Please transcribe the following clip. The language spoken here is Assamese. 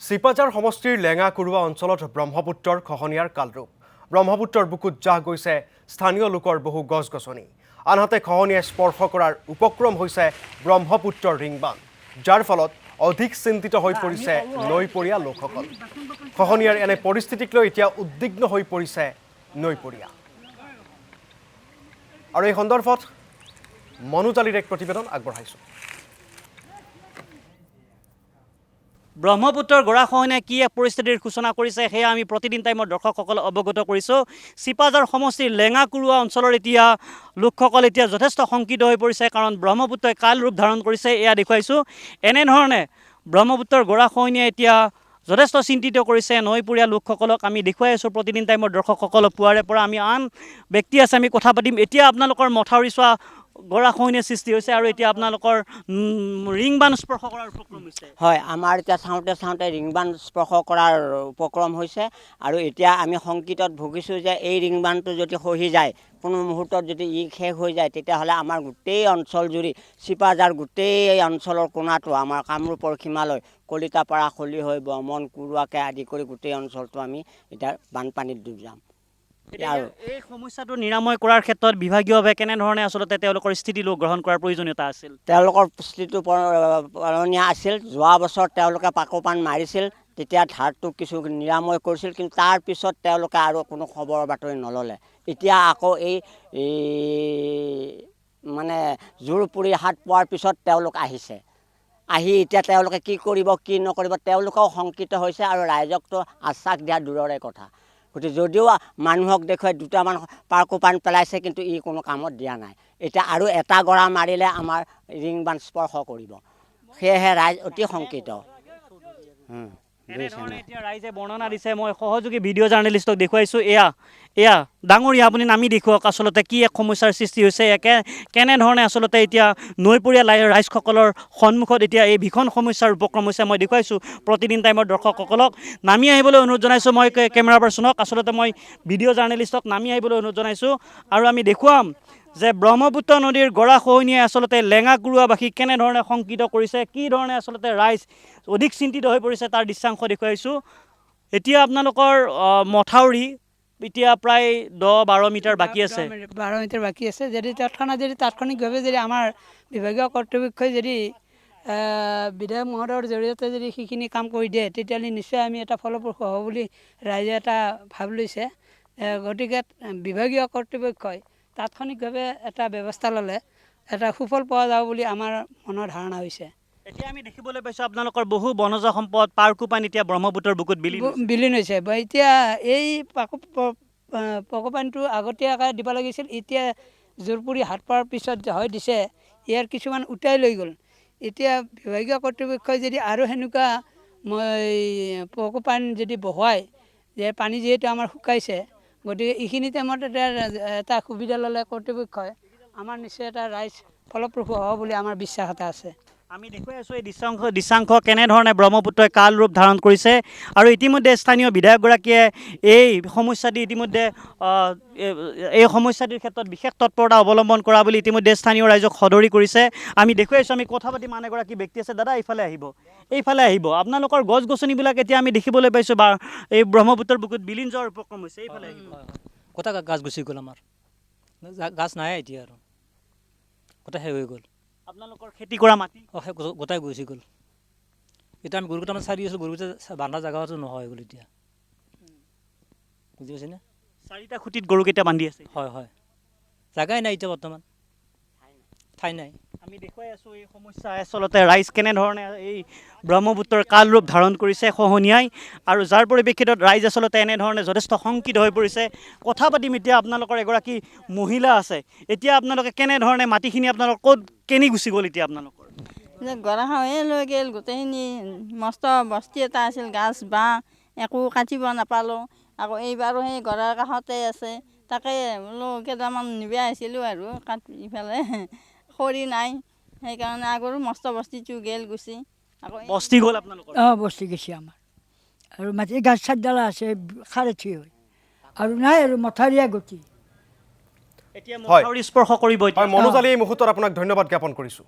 চিপাঝাৰ সমষ্টিৰ লেঙা কুৰুৱা অঞ্চলত ব্ৰহ্মপুত্ৰৰ খহনীয়াৰ কালৰূপ ব্ৰহ্মপুত্ৰৰ বুকুত জাহ গৈছে স্থানীয় লোকৰ বহু গছ-গছনি আনহাতে খহনীয়াই স্পৰ্শ কৰাৰ উপক্ৰম হৈছে ব্ৰহ্মপুত্ৰৰ ৰিংবান যাৰ ফলত অধিক চিন্তিত হৈ পৰিছে নৈপৰীয়া লোকসকল খহনীয়াৰ এনে পৰিস্থিতিক লৈ এতিয়া উদ্বিগ্ন হৈ পৰিছে নৈপৰীয়া আৰু এই সন্দৰ্ভত মনুজালিৰ এক প্ৰতিবেদন আগবঢ়াইছো ব্ৰহ্মপুত্ৰৰ গৰাখহনীয়াই কি এক পৰিস্থিতিৰ সূচনা কৰিছে সেয়া আমি প্ৰতিদিন টাইমত দৰ্শকসকল অৱগত কৰিছোঁ চিপাঝাৰ সমষ্টিৰ লেঙা কুৰুৱা অঞ্চলৰ এতিয়া লোকসকল এতিয়া যথেষ্ট শংকিত হৈ পৰিছে কাৰণ ব্ৰহ্মপুত্ৰই কাল ৰূপ ধাৰণ কৰিছে এয়া দেখুৱাইছোঁ এনেধৰণে ব্ৰহ্মপুত্ৰৰ গৰাখহনীয়াই এতিয়া যথেষ্ট চিন্তিত কৰিছে নৈপৰীয়া লোকসকলক আমি দেখুৱাই আছোঁ প্ৰতিদিন টাইমত দৰ্শকসকলক পুৱাৰে পৰা আমি আন ব্যক্তি আছে আমি কথা পাতিম এতিয়া আপোনালোকৰ মথাউৰি চোৱা গৰাখহনীয়াৰ সৃষ্টি হৈছে আৰু এতিয়া আপোনালোকৰ ৰিংবান স্পৰ্শ কৰাৰ উপক্ৰম হৈছে হয় আমাৰ এতিয়া চাওঁতে ৰিংবান স্পৰ্শ কৰাৰ উপক্ৰম হৈছে আৰু এতিয়া আমি শংকিতত ভুগিছোঁ যে এই ৰিংবানটো যদি খহি যায় কোনো মুহূৰ্তত যদি ই শেষ হৈ যায় তেতিয়াহ'লে আমাৰ গোটেই অঞ্চল জুৰি চিপাঝাৰ গোটেই অঞ্চলৰ কোণাটো আমাৰ কামৰূপৰ সীমালৈ কলিতাপাৰা খলিহৈ বৰ্মন কুৰুৱাকে আদি কৰি গোটেই অঞ্চলটো আমি এতিয়া বানপানীত ডুব যাম এই সমস্যাটো নিৰাময় কৰাৰ ক্ষেত্ৰত বিভাগীয়ভাৱে কেনেধৰণে আচলতে তেওঁলোকৰ স্থিতি লোক গ্ৰহণ কৰাৰ প্ৰয়োজনীয়তা আছিল তেওঁলোকৰ স্থিতিটো পালনীয়া আছিল যোৱা বছৰ তেওঁলোকে পাকোপান মাৰিছিল তেতিয়া ধাৰটো কিছু নিৰাময় কৰিছিল কিন্তু তাৰ পিছত তেওঁলোকে আৰু কোনো খবৰ বাতৰি নল'লে এতিয়া আকৌ এই মানে জোৰ পুৰি হাত পোৱাৰ পিছত তেওঁলোক আহিছে আহি এতিয়া তেওঁলোকে কি কৰিব কি নকৰিব তেওঁলোকেও শংকিত হৈছে আৰু ৰাইজকতো আশ্বাস দিয়া দূৰৰে কথা গতিকে যদিও মানুহক দেখুৱাই দুটামান পাকোপান পেলাইছে কিন্তু ই কোনো কামত দিয়া নাই এতিয়া আৰু এটা গৰা মাৰিলে আমাৰ ৰিংবান স্পৰ্শ কৰিব সেয়েহে ৰাইজ অতি শংকিত এনেধৰণে এতিয়া ৰাইজে বৰ্ণনা দিছে মই সহযোগী ভিডিঅ' জাৰ্নেলিষ্টক দেখুৱাইছোঁ এয়া ডাঙৰীয়া আপুনি নামি দেখুৱাওক আচলতে কি এক সমস্যাৰ সৃষ্টি হৈছে কেনেধৰণে আচলতে এতিয়া নৈপৰীয়া ৰাইজসকলৰ সন্মুখত এতিয়া এই ভীষণ সমস্যাৰ উপক্ৰম হৈছে মই দেখুৱাইছোঁ প্ৰতিদিন টাইমত দৰ্শকসকলক নামি আহিবলৈ অনুৰোধ জনাইছোঁ মই কেমেৰা পাৰ্চনক আচলতে মই ভিডিঅ' জাৰ্নেলিষ্টক নামি আহিবলৈ অনুৰোধ জনাইছোঁ আৰু আমি দেখুৱাম যে ব্ৰহ্মপুত্ৰ নদীৰ গৰাখহনীয়াই আচলতে লেঙা কুৰুৱাবাসীক কেনেধৰণে শংকিত কৰিছে কি ধৰণে আচলতে ৰাইজ অধিক চিন্তিত হৈ পৰিছে তাৰ দৃশ্যাংশ দেখুৱাইছোঁ এতিয়া আপোনালোকৰ মথাউৰি এতিয়া প্ৰায় 10-12 মিটাৰ বাকী আছে 12 মিটাৰ বাকী আছে যদি তৎক্ষণাৎ যদি তাৎক্ষণিকভাৱে যদি আমাৰ বিভাগীয় কৰ্তৃপক্ষই যদি বিধায়ক মহোদয়ৰ জৰিয়তে যদি সেইখিনি কাম কৰি দিয়ে তেতিয়াহ'লে নিশ্চয় আমি এটা ফলপ্ৰসূ হ'ব বুলি ৰাইজে এটা ভাব লৈছে গতিকে বিভাগীয় কৰ্তৃপক্ষই তাৎক্ষণিকভাৱে এটা ব্যৱস্থা ল'লে এটা সুফল পোৱা যাব বুলি আমাৰ মনৰ ধাৰণা হৈছে এতিয়া আমি দেখিবলৈ পাইছোঁ আপোনালোকৰ বহু বনজ সম্পদ পাৰকোপান এতিয়া ব্ৰহ্মপুত্ৰৰ বুকুত বিলীন হৈছে এতিয়া এই পাকোপানটো আগতীয়াকৈ দিব লাগিছিল এতিয়া জোৰপুৰি হাত পোৱাৰ পিছত হয় দিছে ইয়াৰ কিছুমান উটাই লৈ গ'ল এতিয়া বিভাগীয় কৰ্তৃপক্ষই যদি আৰু সেনেকুৱা পাকোপান যদি বহুৱায় যে পানী যিহেতু আমাৰ শুকাইছে গতিকে এইখিনি টাইমত এটা সুবিধা ল'লে কৰ্তৃপক্ষই আমাৰ নিশ্চয় এটা ৰাইজ ফলপ্ৰসূ হ'ব বুলি আমাৰ বিশ্বাস এটা আছে আমি দেখুৱাই আছোঁ এই দৃশ্যাংশ কেনেধৰণে ব্ৰহ্মপুত্ৰই কাল ৰূপ ধাৰণ কৰিছে আৰু ইতিমধ্যে স্থানীয় বিধায়কগৰাকীয়ে এই সমস্যাটি ইতিমধ্যে এই সমস্যাটিৰ ক্ষেত্ৰত বিশেষ তৎপৰতা অৱলম্বন কৰা বুলি ইতিমধ্যে স্থানীয় ৰাইজক সদৰি কৰিছে আমি দেখুৱাইছোঁ আমি কথা পাতি মান এগৰাকী ব্যক্তি আছে দাদা এইফালে আহিব আপোনালোকৰ গছ গছনিবিলাক এতিয়া আমি দেখিবলৈ পাইছোঁ বা এই ব্ৰহ্মপুত্ৰৰ বুকুত বিলীন যোৱাৰ উপক্ৰম হৈছে এইফালে আহিব গোটা গাছ গুচি গ'ল আমাৰ গাছ নাই এতিয়া আৰু গোটা শেষ হৈ গ'ল আপোনালোকৰ খেতি কৰা মাটি গোটাই গুচি গ'ল এতিয়া আমি গৰুকেইটামান চাৰি আছোঁ গৰুকেইটা বান্ধা জেগাটো নহয় গ'ল এতিয়া বুজি পাইছেনে 4টা খুঁটিত গৰুকেইটা বান্ধি আছে হয় জেগাই নাই এতিয়া বৰ্তমান ঠাই নাই আমি দেখুৱাই আছোঁ এই সমস্যা আচলতে ৰাইজ কেনেধৰণে এই ব্ৰহ্মপুত্ৰৰ কাল ৰূপ ধাৰণ কৰিছে খহনীয়াই আৰু যাৰ পৰিপ্ৰেক্ষিতত ৰাইজ আচলতে এনেধৰণে যথেষ্ট শংকিত হৈ পৰিছে কথা পাতিম এতিয়া আপোনালোকৰ এগৰাকী মহিলা আছে এতিয়া আপোনালোকে কেনেধৰণে মাটিখিনি আপোনালোকৰ ক'ত কেনি গুচি গ'ল এতিয়া আপোনালোকৰ গৰাখহনীয়াই লৈ গ'ল গোটেইখিনি মস্ত বস্তি এটা আছিল গাছ বাঁহ একো কাটিব নাপালোঁ আকৌ এইবাৰো সেই গৰাৰ কাষতে আছে তাকে বোলো কেইটামান নিব আহিছিলোঁ আৰু ইফালে খৰি নাই সেইকাৰণে আগৰো মস্ত বস্তিটো গেল গুচি আকৌ বস্তি গ'ল আপোনালোকৰ বস্তি গৈছে আমাৰ আৰু মাটি গাছ চাতডালা আছে খাৰেঠি হয় আৰু নাই আৰু মথাউৰিয়া গতি এতিয়া মথাউৰি স্পৰ্শ কৰিব মনুজালি এই মুহূৰ্তত আপোনাক ধন্যবাদ জ্ঞাপন কৰিছোঁ